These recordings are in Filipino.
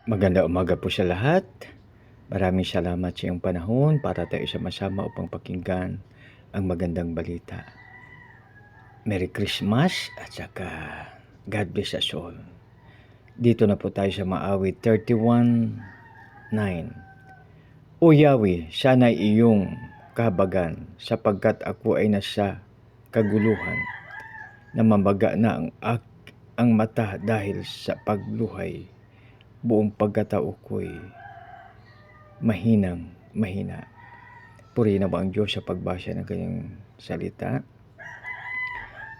Magandang umaga po sa lahat. Maraming salamat sa iyong panahon para tayo sama-sama upang pakinggan ang magandang balita. Merry Christmas at saka God bless us all. Dito na po tayo sa Maawit 31:9. O Yahweh, sana'y iyong kahabagan sapagkat ako ay nasa kaguluhan. Namamaga na ang mata dahil sa pagluhay. Buong pagkatao ko'y mahina. Purihin naman ang Diyos sa pagbasa ng kanyang salita.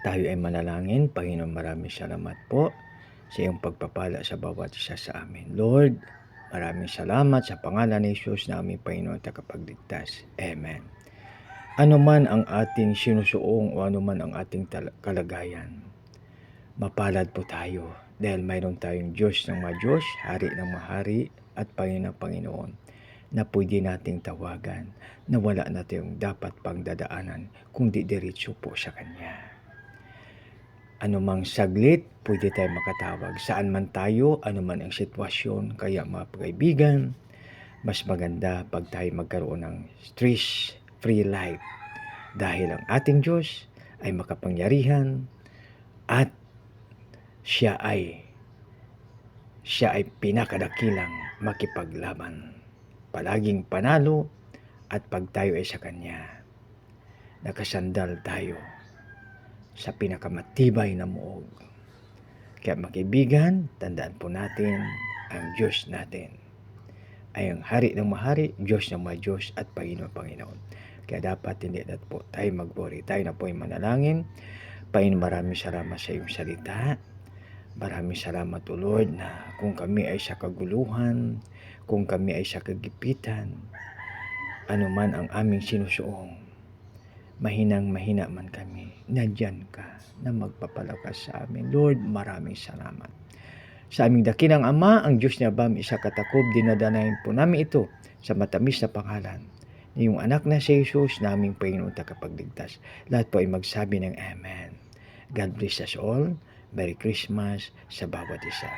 Tayo ay manalangin. Panginoon, maraming salamat po sa iyong pagpapala sa bawat isa sa amin. Lord, maraming salamat sa pangalan ni Jesus na aming Panginoon at tagapagligtas. Amen. Ano man ang ating sinusuong o ano man ang ating kalagayan, mapalad po tayo dahil mayroon tayong Diyos ng mga Diyos, Hari ng mahari at Panginoon ng Panginoon na pwede nating tawagan na wala na tayong dapat pang dadaanan kundi diretso po sa Kanya. Anumang saglit, pwede tayo makatawag. Saan man tayo, anuman ang sitwasyon. Kaya mga kaibigan, mas maganda pag tayo magkaroon ng stress-free life. Dahil ang ating Diyos ay makapangyarihan at siya ay pinakadakilang makipaglaban. Palaging panalo at pag tayo ay sa Kanya, nakasandal tayo sa pinakamatibay na muog. Kaya mga kaibigan, tandaan po natin ang Diyos natin ay ang Hari ng mahari, Diyos ng mga Diyos at Panginoon. Kaya dapat hindi na po tayo mag-worry. Tayo na po ay manalangin. Panginoon, maraming salamat sa iyong salita. Maraming salamat o Lord na kung kami ay sa kaguluhan, kung kami ay sa kagipitan, anuman ang aming sinusuong, mahina man kami, nandyan ka na magpapalakas sa amin. Lord, maraming salamat. Sa aming dakilang Ama, ang Diyos niya bam isa katakob, dinadanayin po namin ito sa matamis na pangalan ni yung anak na si Jesus, naming Panginoon tagapagligtas. Lahat po ay magsabi ng Amen. God bless us all. Merry Christmas sa bawat isa.